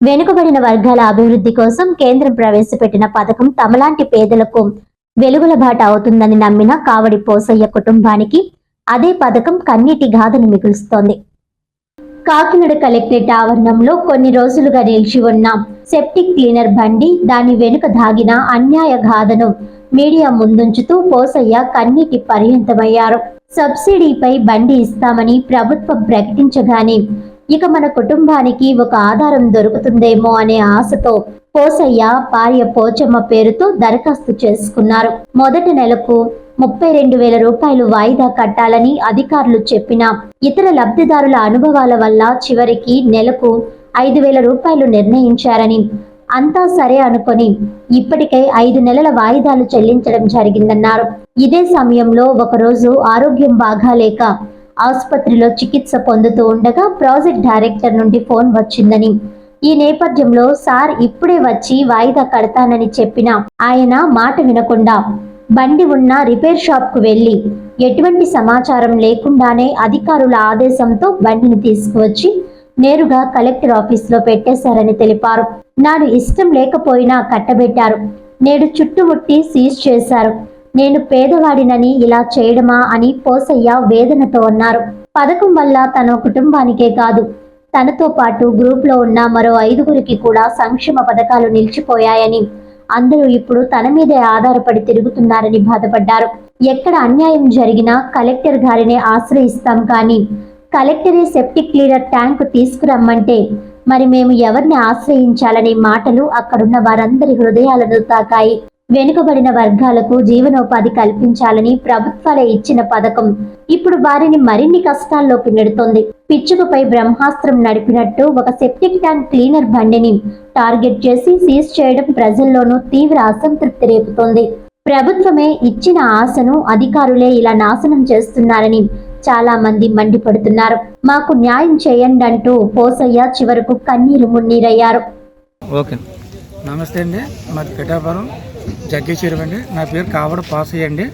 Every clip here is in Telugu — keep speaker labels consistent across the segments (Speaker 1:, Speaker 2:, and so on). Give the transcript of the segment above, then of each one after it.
Speaker 1: వెనుకబడిన వర్గాల అభివృద్ధి కోసం కేంద్రం ప్రవేశపెట్టిన పథకం తమలాంటి పేదలకు వెలుగుల బాట అవుతుందని నమ్మిన కావడి పోసయ్య కుటుంబానికి అదే పథకం కన్నీటి గాథను మిగులుస్తోంది. కాకినాడ కలెక్టరేట్ ఆవరణంలో కొన్ని రోజులుగా నిలిచి ఉన్న సెప్టిక్ క్లీనర్ బండి దాని వెనుక దాగిన అన్యాయ గాథను మీడియా ముందుంచుతూ పోసయ్య కన్నీటి పర్యంతమయ్యారు. సబ్సిడీపై బండి ఇస్తామని ప్రభుత్వం ప్రకటించగానే ఇక మన కుటుంబానికి ఒక ఆధారం దొరుకుతుందేమో అనే ఆశతో పోసయ్య భార్య పోచమ్మ పేరుతో దరఖాస్తు చేసుకున్నారు. మొదటి నెలకు 32,000 రూపాయలు వాయిదా కట్టాలని అధికారులు చెప్పినా ఇతర లబ్ధిదారుల అనుభవాల వల్ల చివరికి నెలకు 5,000 రూపాయలు నిర్ణయించారని అంతా సరే అనుకొని ఇప్పటికై 5 నెలల వాయిదాలు చెల్లించడం జరిగిందన్నారు. ఇదే సమయంలో ఒకరోజు ఆరోగ్యం బాగాలేక ఆసుపత్రిలో చికిత్స పొందుతూ ఉండగా ప్రాజెక్ట్ డైరెక్టర్ నుండి ఫోన్ వచ్చిందని, ఈ నేపథ్యంలో సార్ ఇప్పుడే వచ్చి వాయిదా కడతానని చెప్పిన ఆయన మాట వినకుండా బండి ఉన్న రిపేర్ షాప్ కు వెళ్లి ఎటువంటి సమాచారం లేకుండానే అధికారుల ఆదేశంతో బండిని తీసుకువచ్చి నేరుగా కలెక్టర్ ఆఫీసులో పెట్టేశారని తెలిపారు. నాడు ఇష్టం లేకపోయినా కట్టబెట్టారు. నేడు చుట్టుముట్టి సీజ్ చేశారు. నేను పేదవాడినని ఇలా చేయడమా అని పోసయ్య వేదనతో అన్నారు. పథకం వల్ల తన కుటుంబానికే కాదు, తనతో పాటు గ్రూప్లో ఉన్న మరో 5గురికి కూడా సంక్షేమ పథకాలు నిలిచిపోయాయని, అందరూ ఇప్పుడు తన మీదే ఆధారపడి తిరుగుతున్నారని బాధపడ్డారు. ఎక్కడ అన్యాయం జరిగినా కలెక్టర్ గారినే ఆశ్రయిస్తాం కానీ కలెక్టరే సెప్టిక్ క్లీనర్ ట్యాంకు తీసుకురమ్మంటే మరి మేము ఎవరిని ఆశ్రయించాలనే మాటలు అక్కడున్న వారందరి హృదయాలను తాకాయి. వెనుకబడిన వర్గాలకు జీవనోపాధి కల్పించాలని ప్రభుత్వాలే ఇచ్చిన పథకం ఇప్పుడు వారిని మరిన్ని కష్టాల్లోకి నెడుతోంది. పిచ్చుకపై బ్రహ్మాస్త్రం నడిపినట్టు ఒక సెప్టిక్ ట్యాంక్ క్లీనర్ బండిని టార్గెట్ చేసి సీజ్ చేయడం ప్రజల్లోనూ తీవ్ర అసంతృప్తి రేపుతోంది. ప్రభుత్వమే ఇచ్చిన ఆశను అధికారులే ఇలా నాశనం చేస్తున్నారని చాలా మంది మండిపడుతున్నారు. మాకు న్యాయం చేయండి అంటూ పోసయ్య చివరకు కన్నీరు మున్నీరయ్యారు.
Speaker 2: ఓకే, నమస్తే అండి. మాది పిఠాపురం జగ్గేశ్వరం అండి. నా పేరు కావడ పోసయ్య అండి.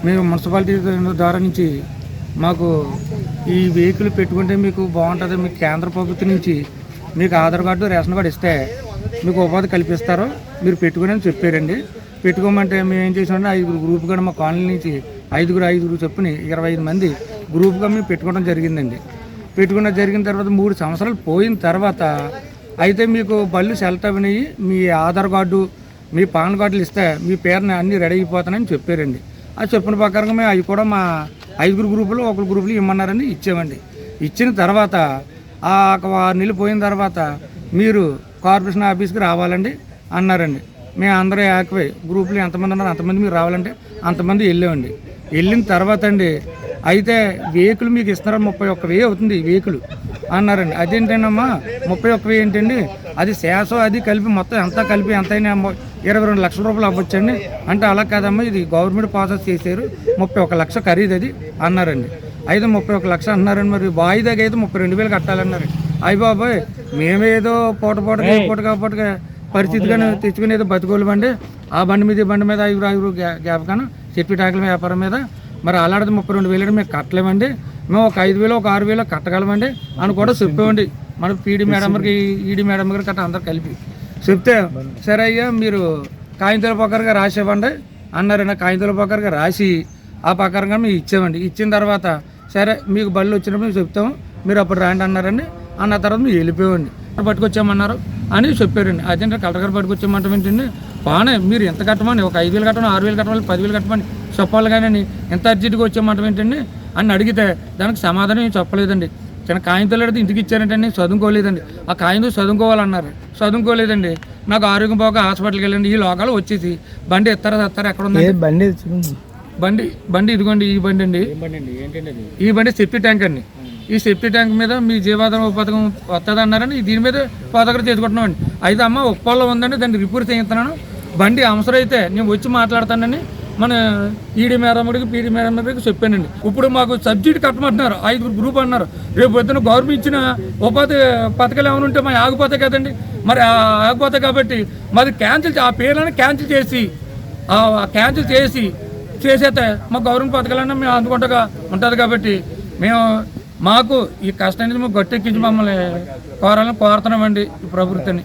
Speaker 2: మేము మున్సిపాలిటీ ద్వారా నుంచి మాకు ఈ వెహికల్ పెట్టుకుంటే మీకు బాగుంటుంది, మీకు కేంద్ర ప్రభుత్వం నుంచి మీకు ఆధార్ కార్డు రేషన్ కార్డు ఇస్తే మీకు ఉపాధి కల్పిస్తారు, మీరు పెట్టుకుని చెప్పారండి. పెట్టుకోమంటే మేము ఏం చేసామంటే 5 గ్రూప్ కూడా మా కాలనీ నుంచి 5 చొప్పున 25 మంది గ్రూప్గా మేము పెట్టుకోవడం జరిగిందండి. జరిగిన తర్వాత 3 సంవత్సరాలు పోయిన తర్వాత అయితే మీకు బళ్ళు సెలెక్ట్ అయినాయి, మీ ఆధార్ కార్డు మీ పాన్ కార్డులు ఇస్తే మీ పేరుని అన్నీ రెడీ అయిపోతానని చెప్పారండి. అది చెప్పిన ప్రకారంగా మేము అవి కూడా మా 5 గ్రూపులు 1 గ్రూపులు ఇమ్మన్నారని ఇచ్చామండి. ఇచ్చిన తర్వాత 6 నెలలు పోయిన తర్వాత మీరు కార్పొరేషన్ ఆఫీస్కి రావాలండి అన్నారండి. మేము అందరూ ఏకవై గ్రూపులు ఎంతమంది ఉన్నారు అంతమంది మీరు రావాలంటే అంతమంది వెళ్ళామండి. వెళ్ళిన తర్వాత అండి అయితే వెహికల్ మీకు ఇస్తున్నారు 31,000 అవుతుంది వెహికల్ అన్నారండి. అదేంటండమ్మా 31,000 ఏంటండి, అది శేషం అది కలిపి మొత్తం అంతా కలిపి ఎంతైనా 22 లక్షల రూపాయలు అవ్వచ్చండి అంటే అలా కాదమ్మా, ఇది గవర్నమెంట్ ప్రాసెస్ చేశారు 31 లక్ష ఖరీదు అది అన్నారండి. అయితే 31 లక్ష అన్నారండి. మరి వాయిదాకి అయితే 32,000 కట్టాలన్నారు. అయ్యి బాబాయ్ మేమేదో పూటగా పరిస్థితిగానే తెచ్చుకుని ఏదో బతుకోలేమండి. ఆ బండి మీద ఈ బండి మీద 5 గ్యాప్గాను చెప్పి టాకుల వ్యాపారం మీద మరి అలాంటిది 32,000 మేము కట్టలేమండి, మేము ఒక 5,000 ఒక 6,000 కట్టగలమండి అని కూడా చెప్పామండి. మన పీడీ మేడం గారికి ఈడీ మేడం గారికి కట్ట అందరు కలిపి చెప్తే సరే అయ్యా మీరు కాగితాల ప్రకారంగా రాసేవ్వండి అన్నారండి. కాగితాల ప్రకారంగా రాసి ఆ ప్రకారంగా మేము ఇచ్చామండి. ఇచ్చిన తర్వాత సరే మీకు బళ్ళు వచ్చినప్పుడు మేము చెప్తాము మీరు అప్పుడు రాండి అన్నారండి. అన్న తర్వాత మేము వెళ్ళిపోయామండి. పట్టుకొచ్చామన్నారు అని చెప్పారండి. అదేంటే కలెక్టర్ గారు పట్టుకొచ్చామంటాం ఏంటండి, బాగానే మీరు ఎంత కట్టమని ఒక 5,000 కట్టమని 6,000 కట్టమని 10,000 కట్టమని చెప్పాలి కానీ ఎంత అర్జెంట్గా వచ్చామంటాం ఏంటండి అని అడిగితే దానికి సమాధానం ఏం చెప్పలేదండి. చిన్న కాగితాలు అడిగితే ఇంటికి ఇచ్చారంటండి, చదువుకోలేదండి. ఆ కాగితం చదువుకోవాలన్నారు, చదువుకోలేదండి. నాకు ఆరోగ్యం బాగా హాస్పిటల్కి వెళ్ళండి, ఈ లోకాలు వచ్చేసి బండి ఎత్తారా ఎక్కడ ఉంది బండి ఇదిగోండి ఈ బండి అండి. ఈ బండి సెప్టీ ట్యాంక్ అండి. ఈ సెప్టీ ట్యాంక్ మీద మీ జీవాధార పథకం వస్తుంది అన్నారని దీని మీద పథకం చేసుకుంటున్నామండి. అయితే అమ్మ ఉప్పల్లో ఉందండి, దాన్ని రిపేర్ చేయిస్తున్నాను, బండి అవసరం అయితే నేను వచ్చి మాట్లాడతానని మన ఈడీ మేడం గారికి పీడీ మేడం గారికి చెప్పానండి. ఇప్పుడు మాకు సబ్సిడీ కట్టమంటున్నారు, 5 గ్రూప్ అన్నారు. రేపు పొద్దున గవర్నమెంట్ ఇచ్చిన ఉపాధి పథకాలు ఏమైనా ఉంటే మాకు ఆగిపోతాయి కదండి. మరి ఆగిపోతాయి కాబట్టి మాది క్యాన్సిల్, ఆ పేర్లను క్యాన్సిల్ చేసేస్తే మా గవర్నమెంట్ పథకాలన్నా మేము అందుకుంటగా ఉంటుంది కాబట్టి మేము మాకు ఈ కష్టాన్ని గట్టెక్కించి మమ్మల్ని కోరాలని కోరుతున్నామండి ఈ ప్రభుత్వాన్ని.